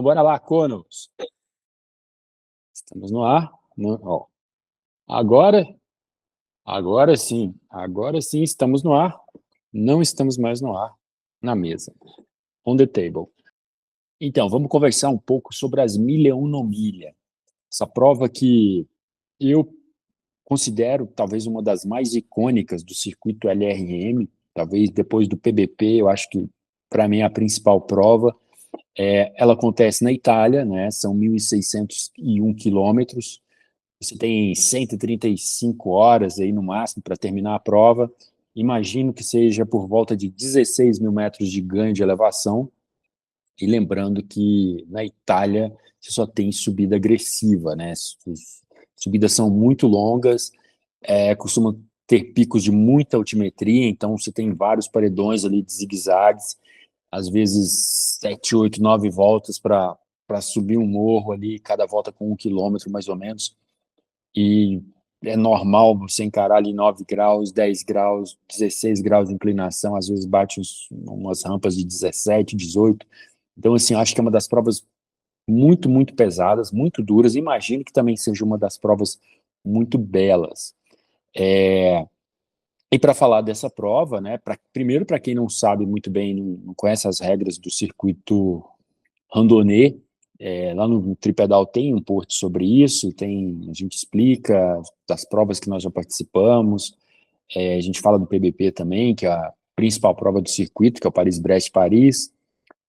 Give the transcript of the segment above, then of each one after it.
Bora lá, Conos. Estamos no ar. Ó. Agora, agora sim estamos no ar. Não estamos mais no ar, na mesa. On the table. Então, vamos conversar um pouco sobre as milha 1 no milha. Essa prova que eu considero talvez uma das mais icônicas do circuito LRM, talvez depois do PBP, eu acho que para mim é a principal prova. Ela acontece na Itália, né? São 1.601 quilômetros. Você tem 135 horas aí no máximo para terminar a prova. Imagino que seja por volta de 16 mil metros de ganho de elevação. E lembrando que na Itália você só tem subida agressiva, né? As subidas são muito longas, costumam ter picos de muita altimetria, então você tem vários paredões ali de zigue-zagues, às vezes 7, 8, 9 voltas para subir um morro ali, cada volta com 1 quilômetro mais ou menos. E é normal você encarar ali 9 graus, 10 graus, 16 graus de inclinação, às vezes bate umas rampas de 17, 18. Então, assim, acho que é uma das provas muito, muito pesadas, muito duras. Imagino que também seja uma das provas muito belas. E para falar dessa prova, né, primeiro, para quem não sabe muito bem, não conhece as regras do circuito randonnée, lá no Tripedal tem um post sobre isso, a gente explica das provas que nós já participamos, a gente fala do PBP também, que é a principal prova do circuito, que é o Paris-Brest-Paris,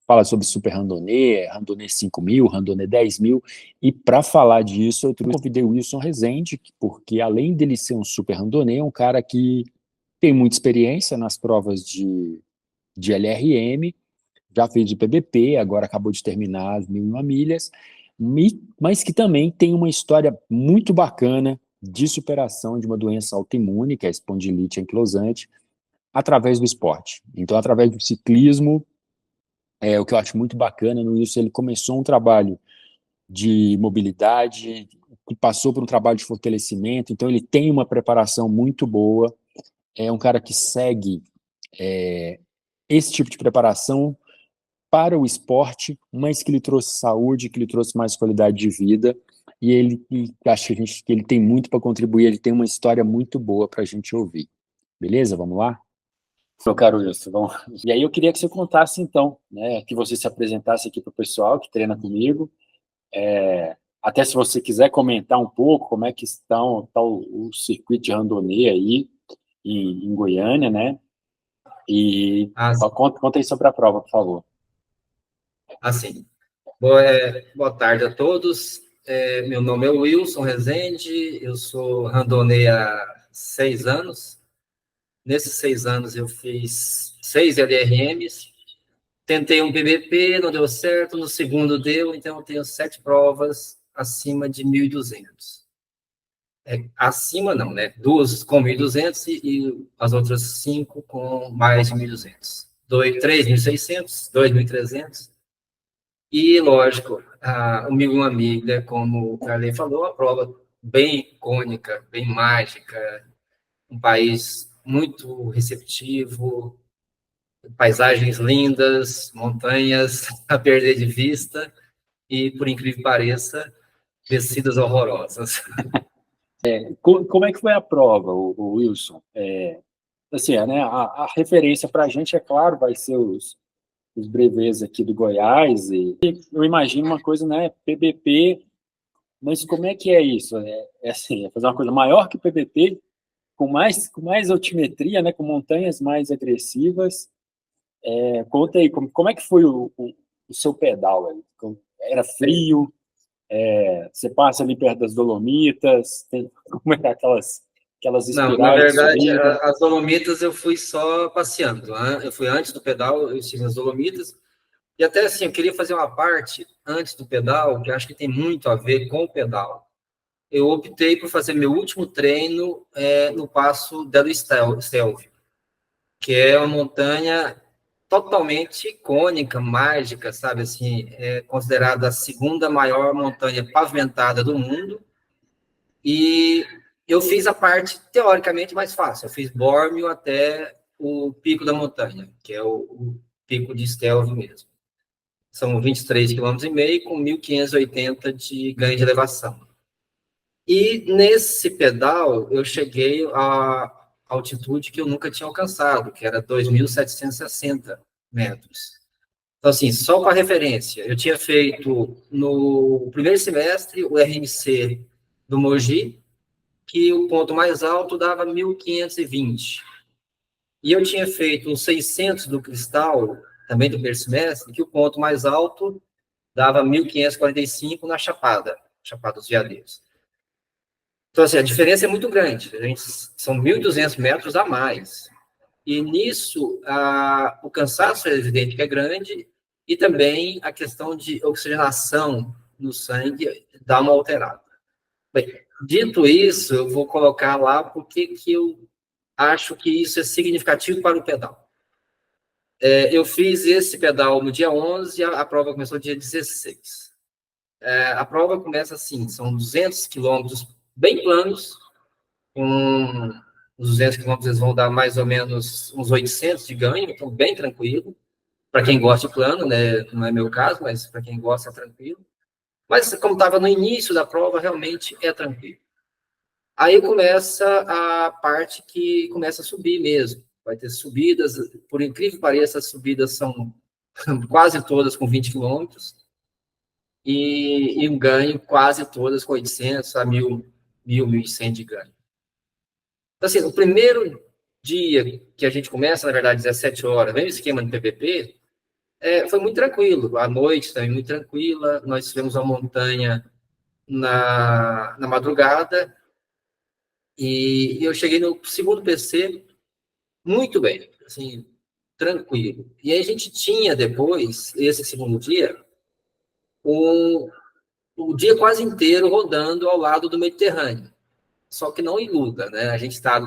fala sobre Super Randonnée, Randonnée 5.000, Randonnée 10.000, e para falar disso eu convidei o Wilson Rezende, porque além dele ser um Super Randonnée, é um cara que tem muita experiência nas provas de LRM, já fez de PBP, agora acabou de terminar as 1.001 milhas, mas que também tem uma história muito bacana de superação de uma doença autoimune, que é a espondilite anquilosante, através do esporte. Então, através do ciclismo, o que eu acho muito bacana no isso, ele começou um trabalho de mobilidade, passou por um trabalho de fortalecimento, então ele tem uma preparação muito boa, é um cara que segue esse tipo de preparação para o esporte, mas que lhe trouxe saúde, que lhe trouxe mais qualidade de vida, e acho que ele tem muito para contribuir, ele tem uma história muito boa para a gente ouvir. Beleza? Vamos lá? Meu caro Wilson, vamos. E aí eu queria que você contasse então, né, que você se apresentasse aqui para o pessoal que treina comigo, até se você quiser comentar um pouco como é que está o circuito de randonnée aí em Goiânia, né? E conta aí sobre a prova, por favor. Assim, boa tarde a todos. Meu nome é Wilson Rezende, eu sou randonnée há 6 anos. Nesses 6 anos eu fiz 6 LRMs, tentei um PBP, não deu certo, no segundo deu, então eu tenho 7 provas acima de 1.200. Acima não, né? 2 com 1.200 e as outras 5 com mais de 1.200. 3.600, 2.300. E, lógico, o 1.001 milha, como o Carley falou, uma prova bem icônica, bem mágica, um país muito receptivo, paisagens lindas, montanhas a perder de vista e, por incrível que pareça, descidas horrorosas. Como é que foi a prova, o Wilson? Assim, né, a referência para a gente, é claro, vai ser os brevês aqui do Goiás, e eu imagino uma coisa, né, PBP, mas como é que é isso? Assim, fazer uma coisa maior que o PBP, com mais altimetria, né, com montanhas mais agressivas. Conta aí, como é que foi o seu pedal aí? Era frio? Você passa ali perto das Dolomitas? Como é aquelas Não, na espirais de verdade, subida? as Dolomitas eu fui só passeando. Eu fui antes do pedal, eu estive nas Dolomitas. E até assim, eu queria fazer uma parte antes do pedal, que acho que tem muito a ver com o pedal. Eu optei por fazer meu último treino no Passo del Stelvio, que é uma montanha totalmente icônica, mágica, sabe? Assim, é considerada a segunda maior montanha pavimentada do mundo. E eu fiz a parte teoricamente mais fácil. Eu fiz Bórmio até o pico da montanha, que é o pico de Stelvio mesmo. São 23,5 km com 1.580 de ganho de elevação. E nesse pedal, eu cheguei à altitude que eu nunca tinha alcançado, que era 2.760 metros. Então, assim, só para referência, eu tinha feito no primeiro semestre o RMC do Mogi, que o ponto mais alto dava 1.520. E eu tinha feito os 600 do Cristal, também do primeiro semestre, que o ponto mais alto dava 1.545 na Chapada dos Veadeiros. Então, assim, a diferença é muito grande. São 1.200 metros a mais. E nisso, o cansaço é evidente que é grande, e também a questão de oxigenação no sangue dá uma alterada. Bem, dito isso, eu vou colocar lá porque que eu acho que isso é significativo para o pedal. Eu fiz esse pedal no dia 11 e a prova começou no dia 16. A prova começa assim, são 200 quilômetros bem planos, com os 200 quilômetros eles vão dar mais ou menos uns 800 de ganho, então bem tranquilo. Para quem gosta de plano, né, não é meu caso, mas para quem gosta é tranquilo. Mas como estava no início da prova, realmente é tranquilo. Aí começa a parte que começa a subir mesmo. Vai ter subidas, por incrível que pareça, as subidas são quase todas com 20 quilômetros, e um ganho quase todas com 800 a 1.100 de ganho. Então, assim, o primeiro dia que a gente começa, na verdade, 17 horas, vem o esquema do PPP, foi muito tranquilo. A noite também muito tranquila. Nós tivemos uma montanha na madrugada, e eu cheguei no segundo PC muito bem, assim, tranquilo. E aí a gente tinha depois, esse segundo dia, o dia quase inteiro rodando ao lado do Mediterrâneo. Só que não iluda, né? A gente está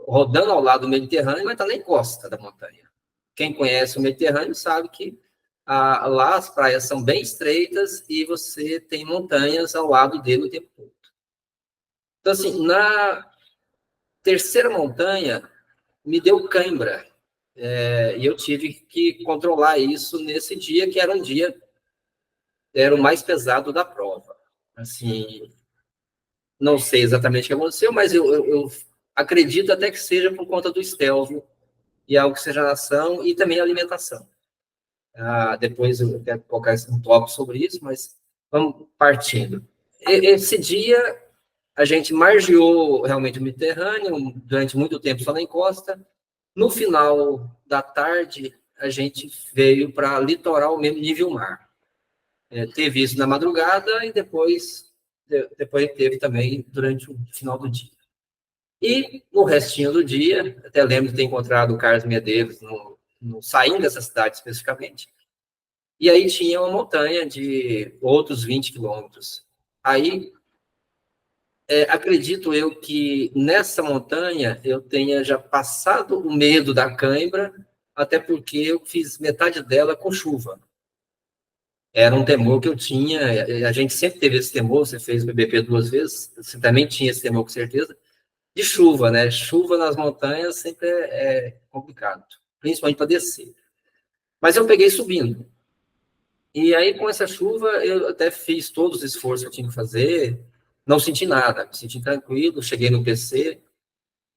rodando ao lado do Mediterrâneo, mas está na encosta da montanha. Quem conhece o Mediterrâneo sabe que lá as praias são bem estreitas e você tem montanhas ao lado dele o tempo todo. Então, assim, na terceira montanha, me deu cãibra. E eu tive que controlar isso nesse dia, que era o mais pesado da prova. Assim, não sei exatamente o que aconteceu, mas eu acredito até que seja por conta do estelvio e a oxigenação e também a alimentação. Depois eu quero colocar um tópico sobre isso, mas vamos partindo. Esse dia, a gente margeou realmente o Mediterrâneo, durante muito tempo só na encosta. No final da tarde, a gente veio para litoral mesmo, nível mar. Teve isso na madrugada e depois teve também durante o final do dia. E no restinho do dia, até lembro de ter encontrado o Carlos Medeiros saindo dessa cidade especificamente, e aí tinha uma montanha de outros 20 quilômetros. Aí, acredito eu que nessa montanha eu tenha já passado o medo da cãibra, até porque eu fiz metade dela com chuva. Era um temor que eu tinha, a gente sempre teve esse temor, você fez o BBP 2 vezes, você também tinha esse temor com certeza, de chuva, né? Chuva nas montanhas sempre é complicado, principalmente para descer. Mas eu peguei subindo. E aí, com essa chuva, eu até fiz todos os esforços que eu tinha que fazer, não senti nada, me senti tranquilo, cheguei no PC,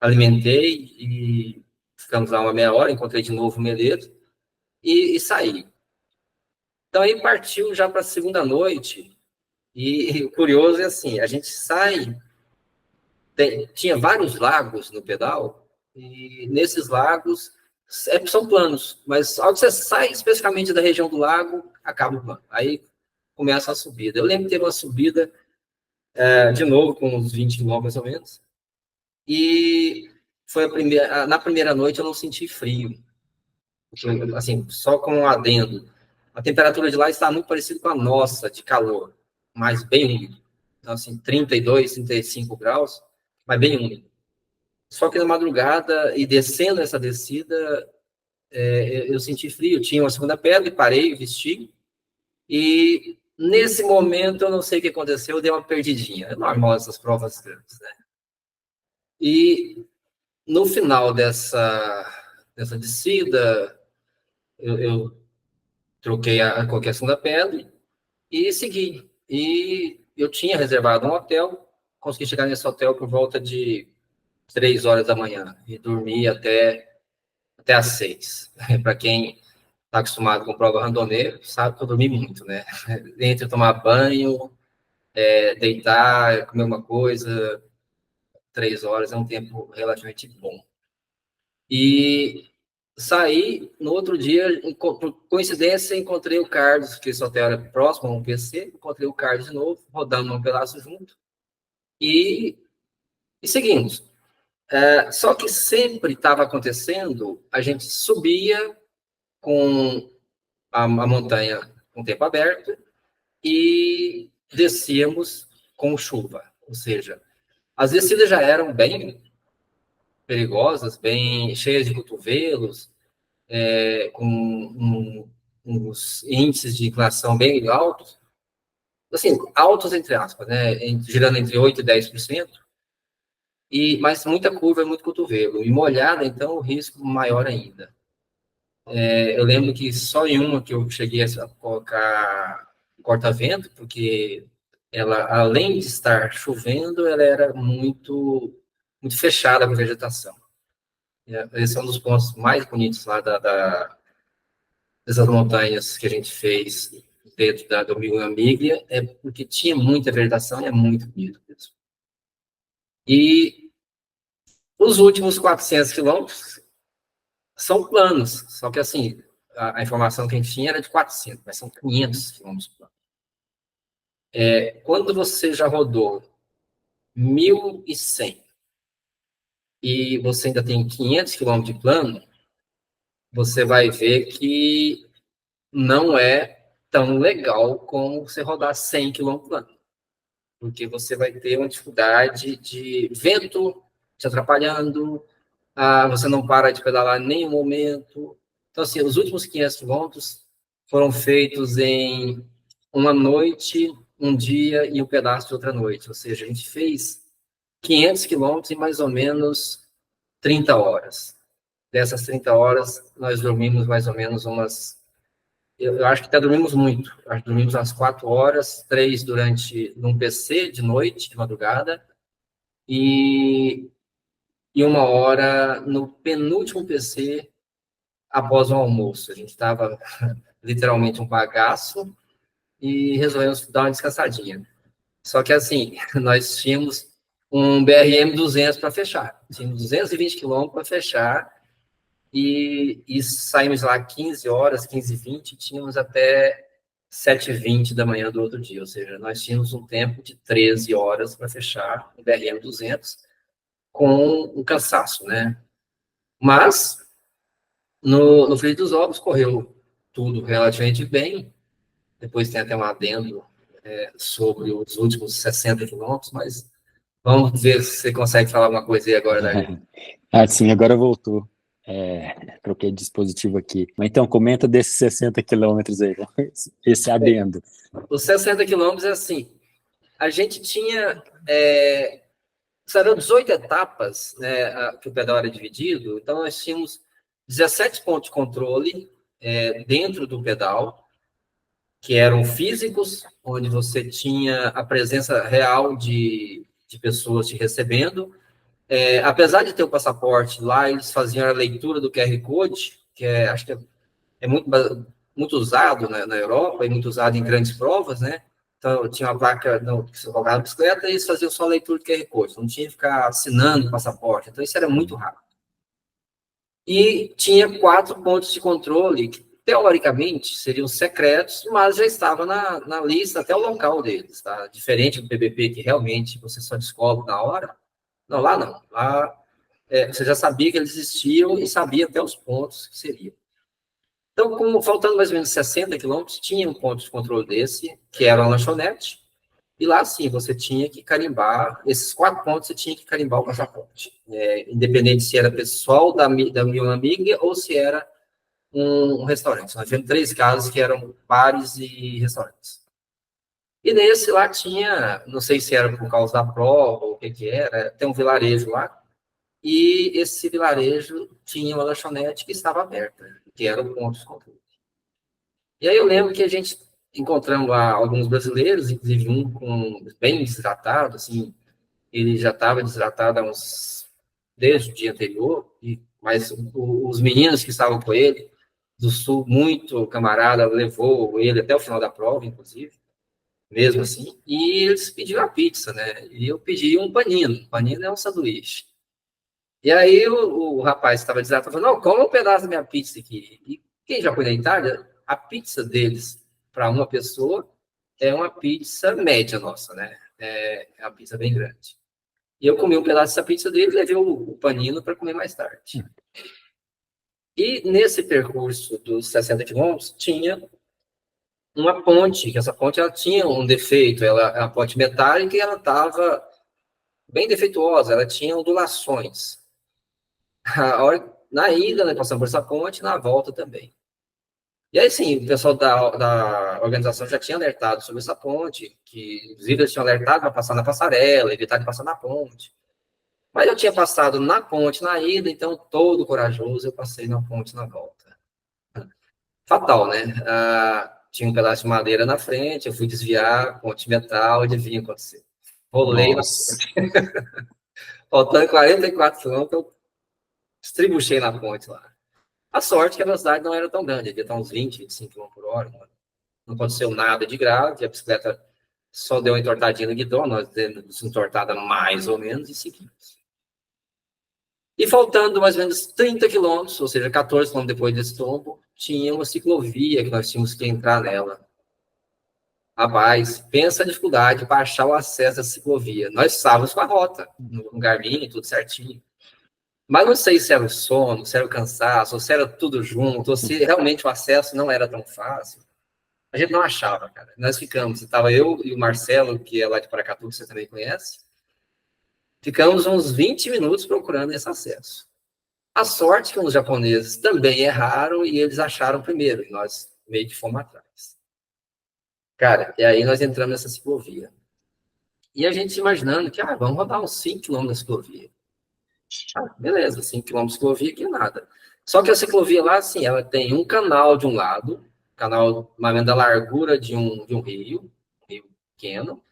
alimentei e ficamos lá uma meia hora, encontrei de novo o Meleiro e saí. Então, aí partiu já para a segunda noite, e o curioso é assim, a gente sai, tinha vários lagos no pedal, e nesses lagos são planos, mas ao que você sai especificamente da região do lago, acaba o plano. Aí começa a subida. Eu lembro de ter uma subida, de novo, com uns 20 quilômetros mais ou menos, e foi na primeira noite eu não senti frio, assim, só com um adendo. A temperatura de lá está muito parecida com a nossa, de calor, mas bem úmido. Então, assim, 32, 35 graus, mas bem úmido. Só que na madrugada, e descendo essa descida, eu senti frio. Tinha uma segunda pedra e parei, vesti. E nesse momento, eu não sei o que aconteceu, eu dei uma perdidinha. É normal essas provas grandes, né? E no final dessa descida, eu coloquei a segunda pedra e segui. E eu tinha reservado um hotel, consegui chegar nesse hotel por volta de 3 horas da manhã e dormi até às 6. Para quem está acostumado com prova randonê, sabe que eu dormi muito, né? Entre tomar banho, deitar, comer uma coisa, 3 horas é um tempo relativamente bom. E saí, no outro dia, por coincidência, encontrei o Carlos, que esse hotel era próximo a um PC, encontrei o Carlos de novo, rodando um pedaço junto, e, e seguimos. Só que sempre estava acontecendo, a gente subia com a montanha com o tempo aberto e descíamos com chuva. Ou seja, as descidas já eram bem perigosas, bem cheias de cotovelos, com uns índices de inclinação bem altos, assim, altos entre aspas, né, girando entre 8% e 10%, mas muita curva e muito cotovelo. E molhada, então, o risco maior ainda. Eu lembro que só em uma que eu cheguei a colocar corta-vento, porque ela, além de estar chovendo, ela era muito fechada com vegetação. Esse é um dos pontos mais bonitos lá dessas montanhas que a gente fez dentro do Miguel Miglia, é porque tinha muita vegetação e é muito bonito mesmo. E os últimos 400 quilômetros são planos, só que assim, a informação que a gente tinha era de 400, mas são 500 quilômetros planos. Quando você já rodou 1.100 e você ainda tem 500 quilômetros de plano, você vai ver que não é tão legal como você rodar 100 quilômetros plano, porque você vai ter uma dificuldade de vento te atrapalhando, você não para de pedalar em nenhum momento. Então, assim, os últimos 500 quilômetros foram feitos em uma noite, um dia e um pedaço de outra noite. Ou seja, a gente fez 500 quilômetros em mais ou menos 30 horas. Dessas 30 horas, nós dormimos mais ou menos umas... Eu acho que até dormimos muito. Acho que dormimos umas 4 horas, 3 durante num PC de noite, de madrugada, e 1 hora no penúltimo PC após o almoço. A gente estava literalmente um bagaço e resolvemos dar uma descansadinha. Só que assim, nós tínhamos um BRM 200 para fechar. Tínhamos 220 quilômetros para fechar e saímos lá 15 horas, 15h20, tínhamos até 7h20 da manhã do outro dia. Ou seja, nós tínhamos um tempo de 13 horas para fechar o BRM 200 com um cansaço, né? Mas no Frei dos Ovos correu tudo relativamente bem. Depois tem até um adendo sobre os últimos 60 quilômetros, mas vamos ver se você consegue falar alguma coisa aí agora, Davi. Sim, agora voltou. Troquei de dispositivo aqui. Mas então, comenta desses 60 quilômetros aí, esse adendo. Os 60 quilômetros é assim, a gente tinha, eram 18 etapas, né, que o pedal era dividido, então nós tínhamos 17 pontos de controle dentro do pedal, que eram físicos, onde você tinha a presença real de pessoas te recebendo. Apesar de ter o passaporte lá, eles faziam a leitura do QR Code, que acho que é muito usado na Europa e muito usado em grandes provas, né? Então, tinha uma placa que você colocava na bicicleta e eles faziam só a leitura do QR Code, não tinha que ficar assinando o passaporte. Então, isso era muito rápido. E tinha 4 pontos de controle que, teoricamente, seriam secretos, mas já estava na lista até o local deles, tá? Diferente do PBP, que realmente você só descobre na hora. Não, lá não. Lá você já sabia que eles existiam e sabia até os pontos que seriam. Então, faltando mais ou menos 60 quilômetros, tinha um ponto de controle desse, que era uma lanchonete, e lá sim, você tinha que carimbar, esses 4 pontos você tinha que carimbar o passaporte, independente se era pessoal da minha amiga ou se era um restaurante. Nós tivemos 3 casos que eram bares e restaurantes. E nesse lá tinha, não sei se era por causa da prova ou o que era, tem um vilarejo lá, e esse vilarejo tinha uma lanchonete que estava aberta, que era o ponto de controle. E aí eu lembro que a gente encontramos lá alguns brasileiros, inclusive um com bem desidratado, assim, ele já estava desidratado desde o dia anterior, mas os meninos que estavam com ele, do Sul, muito camarada, levou ele até o final da prova, inclusive, mesmo assim, e eles pediram a pizza, né? E eu pedi um panino. Panino é um sanduíche. E aí o rapaz que estava desidratado falou, não, come um pedaço da minha pizza aqui. E quem já foi na Itália, a pizza deles, para uma pessoa, é uma pizza média nossa, né? É uma pizza bem grande. E eu comi um pedaço dessa pizza dele e levei o panino para comer mais tarde. E nesse percurso dos 60 quilômetros, tinha uma ponte, que essa ponte ela tinha um defeito, ela é uma ponte metálica e ela estava bem defeituosa, ela tinha ondulações. Na ida, nós passamos por essa ponte, na volta também. E aí, sim, o pessoal da organização já tinha alertado sobre essa ponte, que inclusive eles tinham alertado para passar na passarela, evitar de passar na ponte. Mas eu tinha passado na ponte na ida, então, todo corajoso, eu passei na ponte na volta. Fatal, né? Tinha um pedaço de madeira na frente, eu fui desviar, ponte metal, adivinha o que aconteceu? Rolei na ponte. Faltando 44 quilômetros, eu estribuchei na ponte lá. A sorte é que a velocidade não era tão grande, devia estar uns 20, 25 km por hora. Não aconteceu nada de grave, a bicicleta só deu uma entortadinha no guidão, nós demos entortada mais ou menos e seguimos. E faltando mais ou menos 30 quilômetros, ou seja, 14 quilômetros depois desse tombo, tinha uma ciclovia que nós tínhamos que entrar nela. Rapaz, pensa a dificuldade para achar o acesso à ciclovia. Nós estávamos com a rota, no Garmin, tudo certinho. Mas não sei se era o sono, se era o cansaço, ou se era tudo junto, ou se realmente o acesso não era tão fácil. A gente não achava, cara. Nós ficamos, estava eu e o Marcelo, que é lá de Paracatu, que você também conhece, ficamos uns 20 minutos procurando esse acesso. A sorte que os japoneses também erraram e eles acharam primeiro, e nós meio que fomos atrás. Cara, e aí nós entramos nessa ciclovia. E a gente imaginando que, vamos rodar uns 5 km da ciclovia. Beleza, 5 km de ciclovia que é nada. Só que a ciclovia lá, assim, ela tem um canal de um lado, canal mais ou menos da largura de um rio pequeno,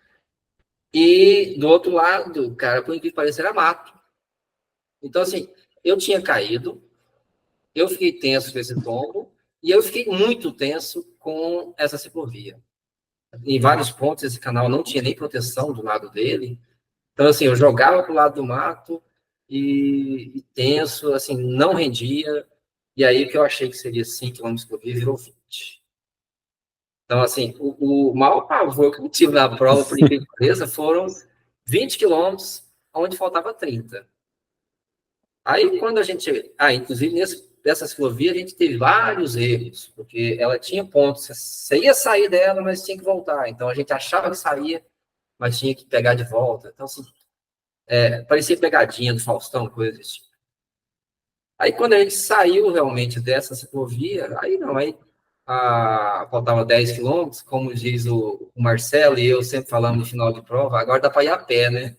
e do outro lado, cara, por incrível que pareça, era mato. Então, assim, eu tinha caído, eu fiquei tenso com esse tombo, e eu fiquei muito tenso com essa ciclovia. Em vários pontos, esse canal não tinha nem proteção do lado dele. Então, assim, eu jogava para o lado do mato e tenso, assim, não rendia. E aí, o que eu achei que seria 5 km por dia virou 20. Então, assim, o maior pavor que eu tive na prova, por incrível que pareça, foram 20 quilômetros, onde faltava 30. Aí, quando a gente... inclusive, nessa ciclovia, a gente teve vários erros, porque ela tinha pontos, você ia sair dela, mas tinha que voltar. Então, a gente achava que saía, mas tinha que pegar de volta. Então, assim, parecia pegadinha do Faustão, coisa desse tipo. Aí, quando a gente saiu realmente dessa ciclovia, aí não, aí faltava 10 quilômetros, como diz o Marcelo e eu sempre falamos no final de prova, agora dá para ir a pé, né?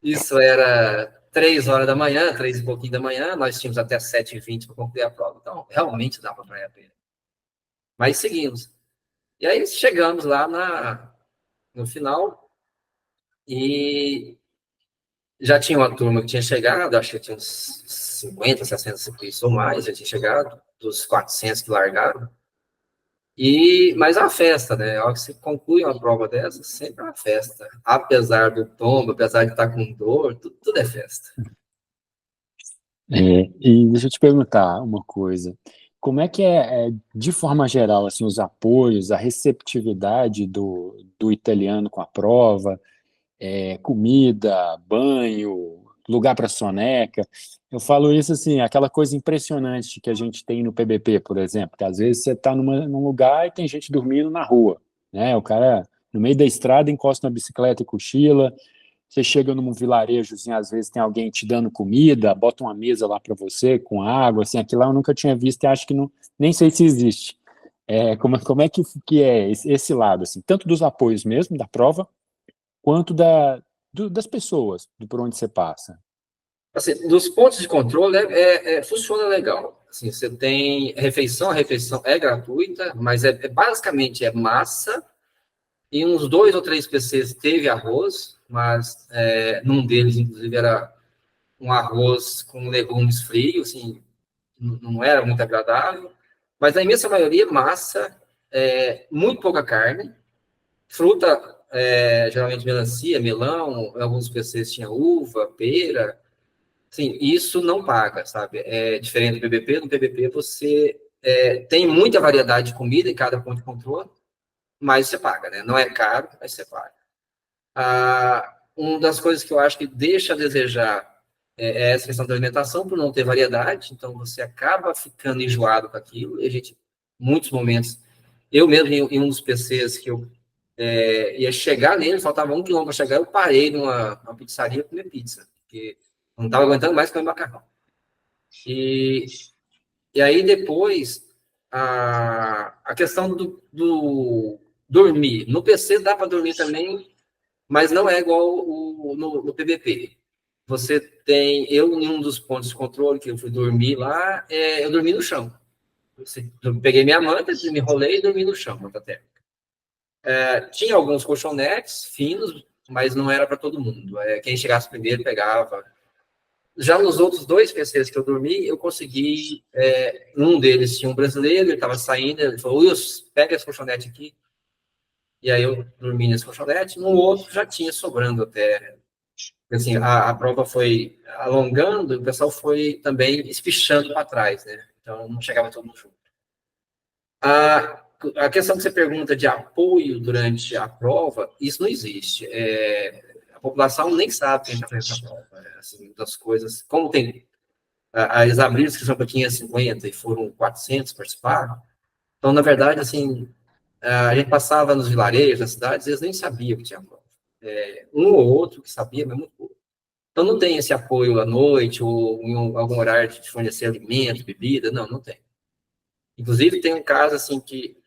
Isso era 3 horas da manhã, 3 e pouquinho da manhã, nós tínhamos até 7h20 para concluir a prova. Então, realmente dava para ir a pé. Mas seguimos. E aí chegamos lá no final e já tinha uma turma que tinha chegado, acho que tinha uns 50, 60 ciclistas ou mais, já tinha chegado, dos 400 que largaram. Mas a festa, né? A hora que você conclui uma prova dessa, sempre é uma festa. Apesar do tombo, apesar de estar com dor, tudo é festa. E deixa eu te perguntar uma coisa. Como é que de forma geral, assim, os apoios, a receptividade do italiano com a prova, comida, banho, lugar para soneca? Eu falo isso assim, aquela coisa impressionante que a gente tem no PBP, por exemplo, que às vezes você está num lugar e tem gente dormindo na rua, né? O cara, no meio da estrada, encosta na bicicleta e cochila. Você chega num vilarejozinho, às vezes tem alguém te dando comida, bota uma mesa lá para você com água, assim, aquilo lá eu nunca tinha visto e acho que não, nem sei se existe. Como é que é esse lado, assim, tanto dos apoios mesmo, da prova, quanto das pessoas, por onde você passa? Assim, dos pontos de controle, funciona legal. Assim, você tem a refeição é gratuita, mas basicamente é massa, e uns 2 ou 3 PCs teve arroz, mas num deles, inclusive, era um arroz com legumes frios, assim, não era muito agradável, mas a imensa maioria massa, muito pouca carne, fruta, geralmente melancia, melão, alguns PCs tinha uva, pera, sim, isso não paga, sabe? É diferente do PBP. No PBP você tem muita variedade de comida em cada ponto de controle, mas você paga, né? Não é caro, mas você paga. Uma das coisas que eu acho que deixa a desejar essa questão da alimentação, por não ter variedade, então você acaba ficando enjoado com aquilo, e a gente, muitos momentos, eu mesmo, em um dos PCs que eu ia chegar nele, faltava 1 quilômetro para chegar, eu parei numa pizzaria comer pizza, porque não estava aguentando mais comer macarrão. E aí depois, a questão do dormir. No PC dá para dormir também, mas não é igual no PVP. Você tem, em um dos pontos de controle que eu fui dormir lá, eu dormi no chão. Eu peguei minha manta, me enrolei e dormi no chão, manta térmica. Tinha alguns colchonetes finos, mas não era para todo mundo. Quem chegasse primeiro pegava. Já nos outros 2 PCs que eu dormi, eu consegui. Um deles tinha um brasileiro, ele estava saindo, ele falou: Wilson, pega esse colchonete aqui. E aí eu dormi nesse colchonete. No outro já tinha sobrando até. Assim, a prova foi alongando, e o pessoal foi também espichando para trás, né? Então não chegava todo mundo junto. A questão que você pergunta de apoio durante a prova, isso não existe. A população nem sabe quem está fazendo a prova. Assim, das coisas, como tem. Eles abriram inscrição para 550 e foram 400 participar. Então, na verdade, assim, a gente passava nos vilarejos, nas cidades, eles nem sabiam que tinha prova. Um ou outro que sabia, mas muito pouco. Então, não tem esse apoio à noite ou em algum horário de fornecer alimento, bebida, não tem. Inclusive, tem um caso, assim, que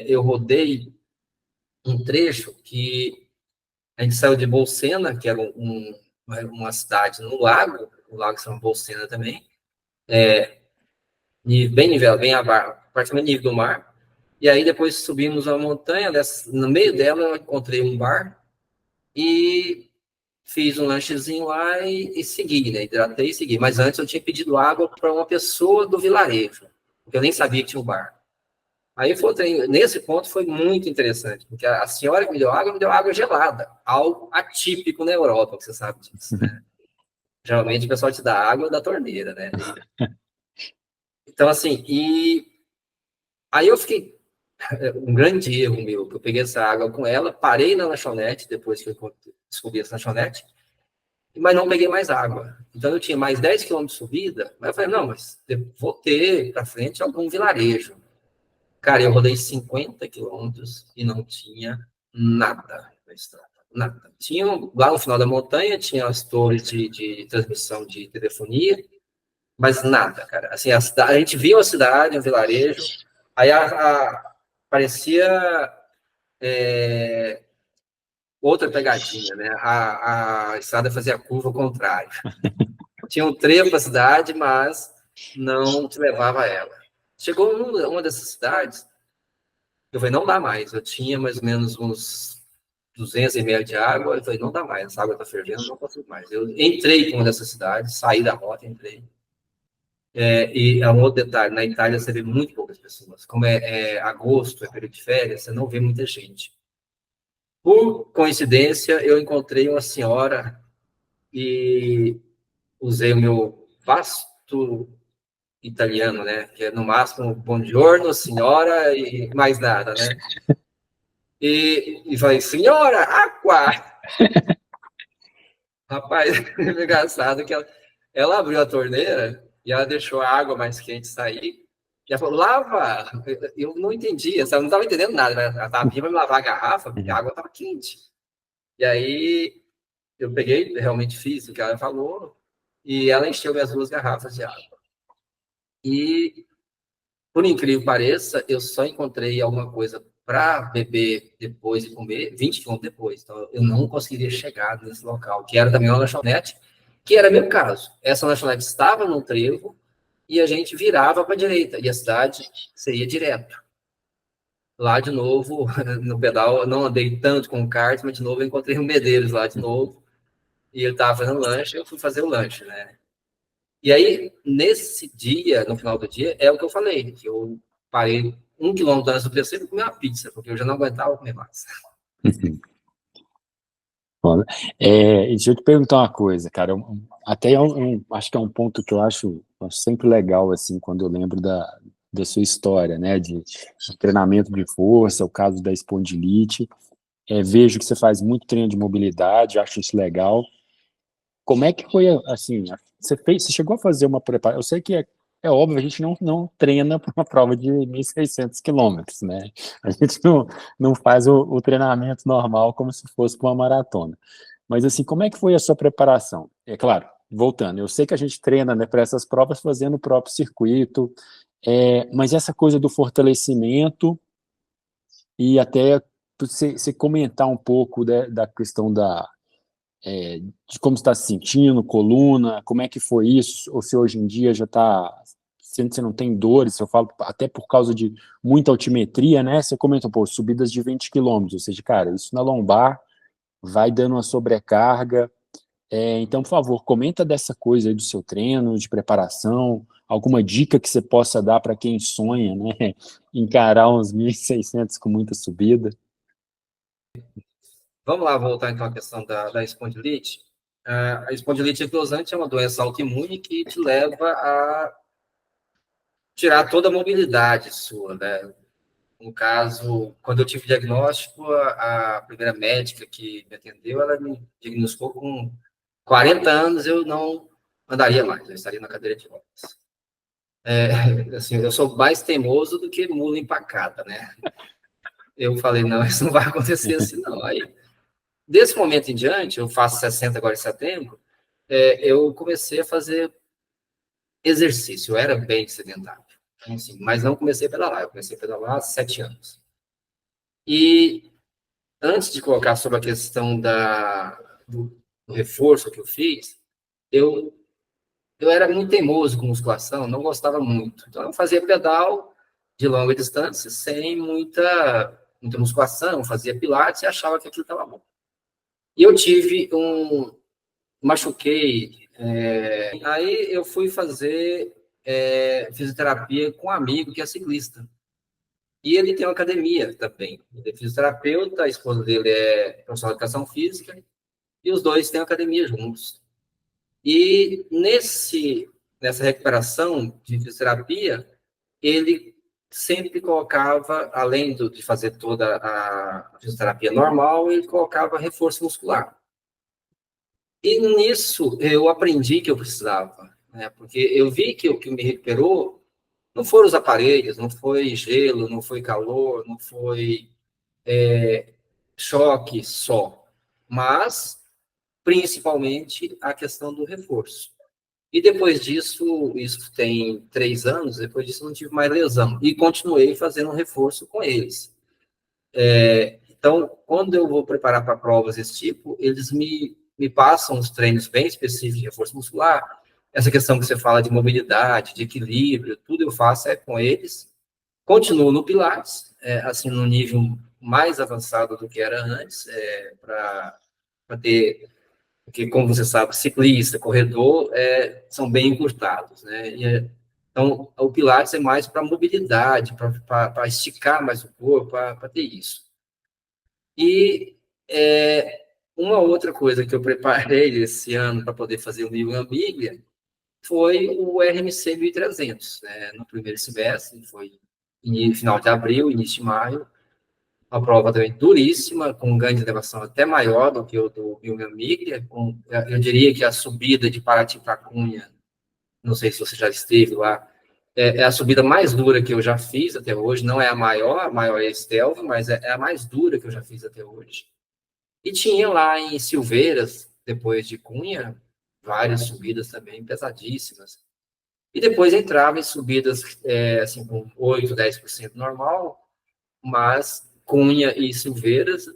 eu rodei um trecho que a gente saiu de Bolsena, que era uma cidade no lago, o lago São Bolsena também, bem nível, bem abaixo, praticamente nível do mar. E aí depois subimos a montanha, no meio dela eu encontrei um bar e fiz um lanchezinho lá e segui, né? Hidratei e segui. Mas antes eu tinha pedido água para uma pessoa do vilarejo, porque eu nem sabia que tinha um bar. Aí nesse ponto foi muito interessante, porque a senhora que me deu água gelada, algo atípico na Europa, que você sabe disso, né? Geralmente o pessoal te dá água da torneira, né? Então, assim, aí eu fiquei, um grande erro meu, que eu peguei essa água com ela, parei na lanchonete, depois que eu descobri essa lanchonete, mas não peguei mais água. Então eu tinha mais 10 quilômetros de subida, mas eu falei, não, mas eu vou ter para frente algum vilarejo. Cara, eu rodei 50 quilômetros e não tinha nada na estrada, nada. Tinha, lá no final da montanha, tinha as torres de transmissão de telefonia, mas nada, cara. Assim, a gente viu a cidade, um vilarejo, aí parecia outra pegadinha, né? A estrada fazia a curva ao contrário. Tinha um trevo para a cidade, mas não te levava a ela. Chegou uma dessas cidades, eu falei, não dá mais. Eu tinha mais ou menos uns 200 ml de água, eu falei, não dá mais, essa água está fervendo, não consigo mais. Eu entrei em uma dessas cidades, saí da rota, entrei. E um outro detalhe, na Itália você vê muito poucas pessoas. Como é agosto, é período de férias, você não vê muita gente. Por coincidência, eu encontrei uma senhora e usei o meu vasto italiano, né? Que é no máximo buongiorno, senhora e mais nada, né? E falei, senhora, água! Rapaz, é engraçado que ela abriu a torneira e ela deixou a água mais quente sair. E ela falou, lava! Eu não entendia, sabe? Eu não estava entendendo nada. Né? Ela estava pedindo para me lavar a garrafa, porque a água estava quente. E aí eu peguei, realmente fiz o que ela falou, e ela encheu minhas 2 garrafas de água. E, por incrível que pareça, eu só encontrei alguma coisa para beber depois e comer 20 quilômetros depois. Então, eu não conseguiria chegar nesse local, que era também uma lanchonete, que era meu caso. Essa lanchonete estava num trevo, e a gente virava para a direita, e a cidade você ia direto. Lá de novo, no pedal, eu não andei tanto com o kart, mas de novo eu encontrei o Medeiros lá de novo, e ele estava fazendo lanche, eu fui fazer o lanche, né? E aí, nesse dia, no final do dia, é o que eu falei, que eu parei 1 quilômetro antes do terceiro e comi uma pizza, porque eu já não aguentava comer mais. Foda. E deixa eu te perguntar uma coisa, cara. Até acho que é um ponto que eu acho sempre legal, assim, quando eu lembro da sua história, né? De treinamento de força, o caso da espondilite. Vejo que você faz muito treino de mobilidade, acho isso legal. Como é que foi, assim, você chegou a fazer uma preparação? Eu sei que é óbvio, a gente não treina para uma prova de 1.600 quilômetros, né? A gente não faz o treinamento normal como se fosse para uma maratona. Mas, assim, como é que foi a sua preparação? É claro, voltando, eu sei que a gente treina, né, para essas provas fazendo o próprio circuito, mas essa coisa do fortalecimento e até você comentar um pouco da questão de como está se sentindo, coluna, como é que foi isso, ou se hoje em dia já está, se você não tem dores, eu falo até por causa de muita altimetria, né? Você comentou, pô, subidas de 20 quilômetros, ou seja, cara, isso na lombar vai dando uma sobrecarga. Então, por favor, comenta dessa coisa aí do seu treino, de preparação, alguma dica que você possa dar para quem sonha, né? Encarar uns 1.600 com muita subida. Vamos lá voltar então à questão da espondilite. A espondilite anquilosante é uma doença autoimune que te leva a tirar toda a mobilidade sua, né? No caso, quando eu tive diagnóstico, a primeira médica que me atendeu, ela me diagnosticou com 40 anos, eu não andaria mais, eu estaria na cadeira de rodas. Assim, eu sou mais teimoso do que mula empacada, né? Eu falei, não, isso não vai acontecer assim, não. Aí, desse momento em diante, eu faço 60 agora em setembro, eu comecei a fazer exercício, eu era bem sedentário, assim, mas não comecei a pedalar, eu comecei a pedalar há 7 anos. E antes de colocar sobre a questão do reforço que eu fiz, eu, eu era muito teimoso com musculação, não gostava muito. Então, eu fazia pedal de longa distância, sem muita musculação, fazia pilates e achava que aquilo estava bom. E eu tive machuquei, aí eu fui fazer fisioterapia com um amigo que é ciclista. E ele tem uma academia também. Ele é fisioterapeuta, a esposa dele é profissional de educação física, e os dois têm academia juntos. E nessa recuperação de fisioterapia, ele sempre colocava, além de fazer toda a fisioterapia normal, ele colocava reforço muscular. E nisso eu aprendi que eu precisava, né? Porque eu vi que o que me recuperou não foram os aparelhos, não foi gelo, não foi calor, não foi choque só, mas principalmente a questão do reforço. E depois disso, isso tem 3 anos, depois disso eu não tive mais lesão. E continuei fazendo um reforço com eles. Então, quando eu vou preparar para provas desse tipo, eles me passam os treinos bem específicos de reforço muscular. Essa questão que você fala de mobilidade, de equilíbrio, tudo eu faço com eles. Continuo no Pilates, assim, no nível mais avançado do que era antes, para ter, porque, como você sabe, ciclista, corredor, são bem encurtados, né? Então, o Pilates é mais para mobilidade, para esticar mais o corpo, para ter isso. E uma outra coisa que eu preparei esse ano para poder fazer o nível Ambíglia foi o RMC 1300, né? No primeiro semestre, foi final de abril, início de maio, uma prova também duríssima, com um ganho de elevação até maior do que o do Milgramiglia, eu diria que a subida de Paraty para Cunha, não sei se você já esteve lá, é a subida mais dura que eu já fiz até hoje, não é a maior é a Estelvio, mas é a mais dura que eu já fiz até hoje. E tinha lá em Silveiras, depois de Cunha, várias subidas também pesadíssimas. E depois entrava em subidas assim, com 8, 10% normal, mas Cunha e Silveiras,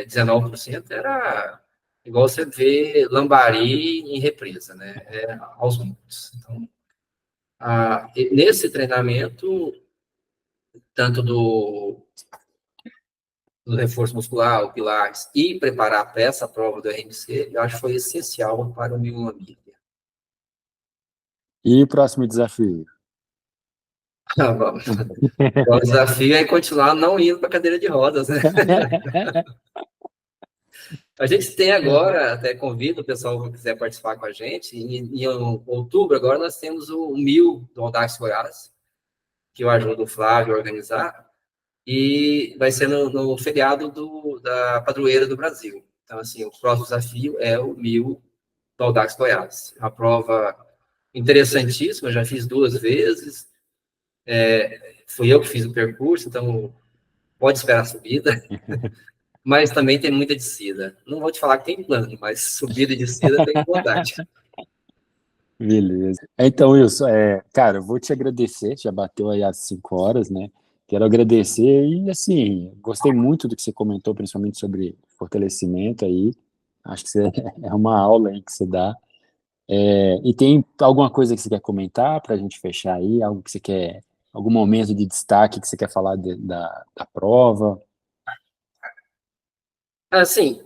19% era igual você vê Lambari em represa, né? Aos montes. Então, Nesse treinamento, tanto do reforço muscular, o Pilates, e preparar para essa prova do RMC, eu acho que foi essencial para o meu amigo. E o próximo desafio? O desafio é continuar não indo para a cadeira de rodas, né? A gente tem agora, até convido o pessoal que quiser participar com a gente, em outubro agora nós temos o 1000 do Audax Goiás, que eu ajudo o Flávio a organizar, e vai ser no feriado da Padroeira do Brasil. Então, assim, o próximo desafio é o 1000 do Audax Goiás. A prova interessantíssima, já fiz 2 vezes, fui eu que fiz o percurso, então pode esperar a subida, mas também tem muita descida. Não vou te falar que tem plano, mas subida e descida tem vontade. Beleza. Então, Wilson, cara, eu vou te agradecer, já bateu aí às 5 horas, né? Quero agradecer e, assim, gostei muito do que você comentou, principalmente sobre fortalecimento aí. Acho que você, é uma aula aí que você dá. E tem alguma coisa que você quer comentar para a gente fechar aí? Algo que você quer, algum momento de destaque que você quer falar da prova? Assim,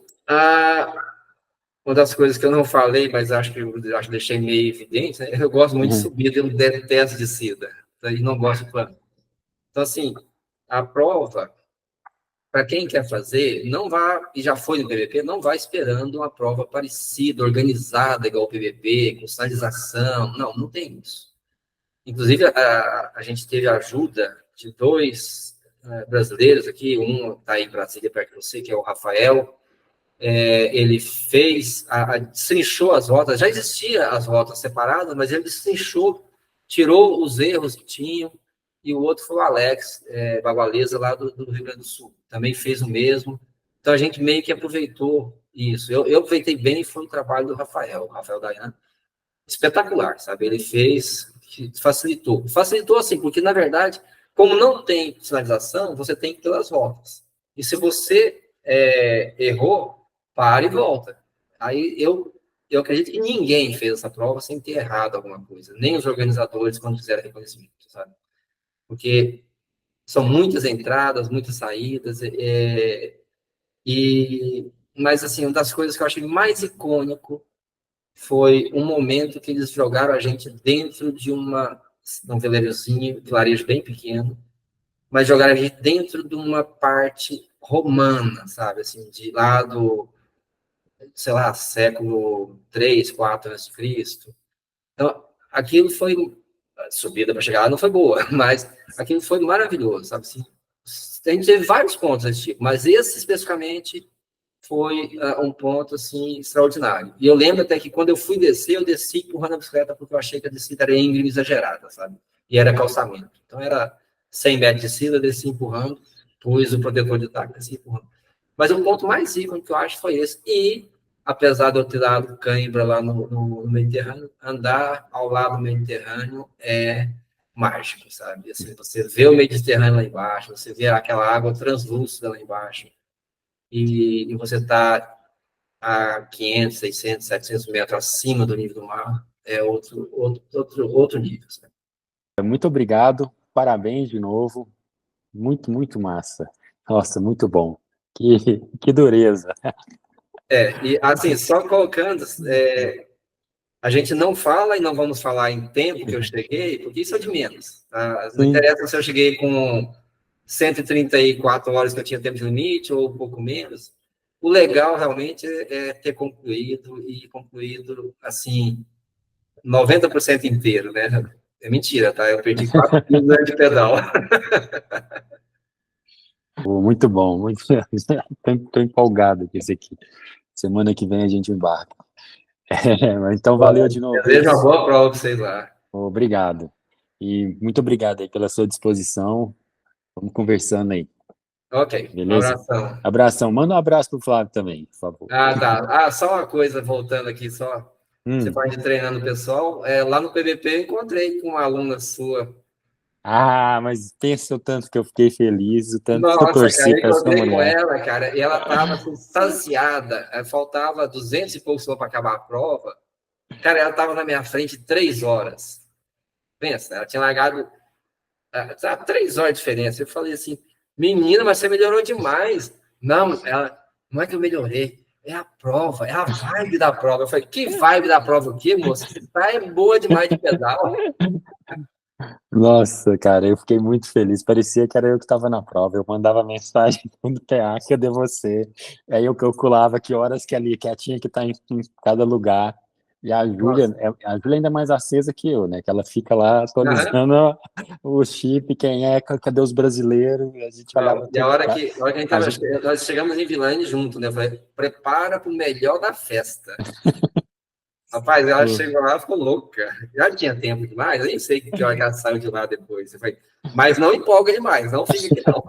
uma das coisas que eu não falei, mas acho que deixei meio evidente, né? Eu gosto muito de Uhum. subida, eu detesto descida, e não gosto de plano. Então, assim, a prova, para quem quer fazer, não vá, e já foi no PVP, não vá esperando uma prova parecida, organizada, igual o PVP, com sinalização. Não, não tem isso. Inclusive, a gente teve a ajuda de 2 brasileiros aqui, um está aí em Brasília, perto de você, que é o Rafael. Ele fez, destrinchou as rotas, já existia as rotas separadas, mas ele destrinchou, tirou os erros que tinham, e o outro foi o Alex Bagualeza, lá do Rio Grande do Sul, também fez o mesmo. Então a gente meio que aproveitou isso. Eu aproveitei bem e foi o trabalho do Rafael, Dayan, espetacular, sabe? Ele fez, facilitou. Facilitou assim, porque na verdade, como não tem sinalização, você tem que ter as rotas. E se você errou, para e volta. Aí eu acredito que ninguém fez essa prova sem ter errado alguma coisa, nem os organizadores quando fizeram reconhecimento, sabe? Porque são muitas entradas, muitas saídas, mas assim, uma das coisas que eu achei mais icônico foi um momento que eles jogaram a gente dentro de um vilarejo bem pequeno, mas jogaram a gente dentro de uma parte romana, sabe, assim, de lá do, sei lá, século 3, 4 antes de Cristo. Então, aquilo foi, a subida para chegar lá não foi boa, mas aquilo foi maravilhoso, sabe, assim, a gente teve vários pontos desse tipo, mas esse especificamente foi um ponto, assim, extraordinário. E eu lembro até que quando eu fui descer, eu desci empurrando a bicicleta porque eu achei que a descida era íngreme exagerada, sabe? E era calçamento. Então, era 100 metros de descida, eu desci empurrando, pus o protetor de taco, desci empurrando. Mas o ponto mais ícone que eu acho foi esse. E, apesar de eu ter dado cãibra lá no Mediterrâneo, andar ao lado do Mediterrâneo é mágico, sabe? Assim, você vê o Mediterrâneo lá embaixo, você vê aquela água translúcida lá embaixo, e você está a 500, 600, 700 metros acima do nível do mar, é outro nível. Sabe? Muito obrigado, parabéns de novo, muito, muito massa. Nossa, muito bom. Que dureza. E assim, só colocando, a gente não fala e não vamos falar em tempo que eu cheguei, porque isso é de menos. Tá? Não Sim. interessa se eu cheguei com 134 horas que eu tinha tempo de limite ou um pouco menos. O legal realmente é ter concluído e concluído assim 90% inteiro, né? É mentira, tá? Eu perdi 4 quilos de pedal. Muito bom, muito. Estou empolgado com esse aqui. Semana que vem a gente embarca. Então, valeu de novo, Desejo uma Wilson. boa prova para vocês lá. Obrigado. E muito obrigado aí pela sua disposição. Vamos conversando aí, Ok, um beleza? abração. Abração. Manda um abraço pro Flávio também, por favor. Tá. Só uma coisa, voltando aqui, só. Você Hum. pode ir treinando o pessoal. Lá no PVP eu encontrei com uma aluna sua. Ah, mas pensa o tanto que eu fiquei feliz, o tanto que eu Nossa, cara, torci eu para essa encontrei com mulher. ela, cara, e ela estava assim, saciada. Faltava 200 e poucos para acabar a prova. Cara, ela estava na minha frente 3 horas. Pensa, ela tinha largado 3 horas de diferença. Eu falei assim, menina, mas você melhorou demais. Não é que eu melhorei, é a prova, é a vibe da prova. Eu falei, que vibe da prova o quê, moça? Você tá boa demais de pedal. Nossa, cara, eu fiquei muito feliz. Parecia que era eu que estava na prova. Eu mandava mensagem no PA, cadê você? Aí eu calculava que horas que ali, que ela tinha que estar em cada lugar. E Nossa. A Júlia ainda é mais acesa que eu, né? Que ela fica lá Aham. atualizando o chip, quem é, cadê os brasileiros? A gente Não, olhava e a tudo, hora tá? que, a hora que a gente A tava, gente, nós chegamos em Vilane junto, né? Eu falei, prepara para o melhor da festa. Rapaz, ela chegou lá e ficou louca. Já tinha tempo demais, eu nem sei que hora que ela saiu de lá depois. Eu falei, mas não empolga demais, não fica aqui não.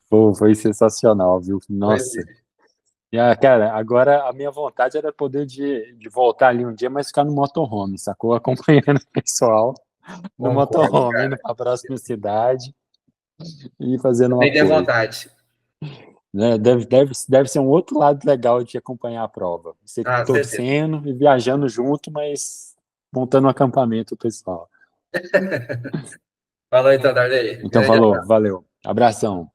pô, foi sensacional, viu? Pois Nossa. é. E, cara, agora a minha vontade era poder de voltar ali um dia, mas ficar no motorhome, sacou? Acompanhando o pessoal no Concordo, motorhome, indo cara. para a próxima cidade e fazendo um Também tenho apoio. vontade. Né? Deve ser um outro lado legal de acompanhar a prova. Você Ah, certeza. torcendo e viajando junto, mas montando um acampamento, pessoal. Falou então, Darley. Então, Grande falou, abraço. valeu. Abração.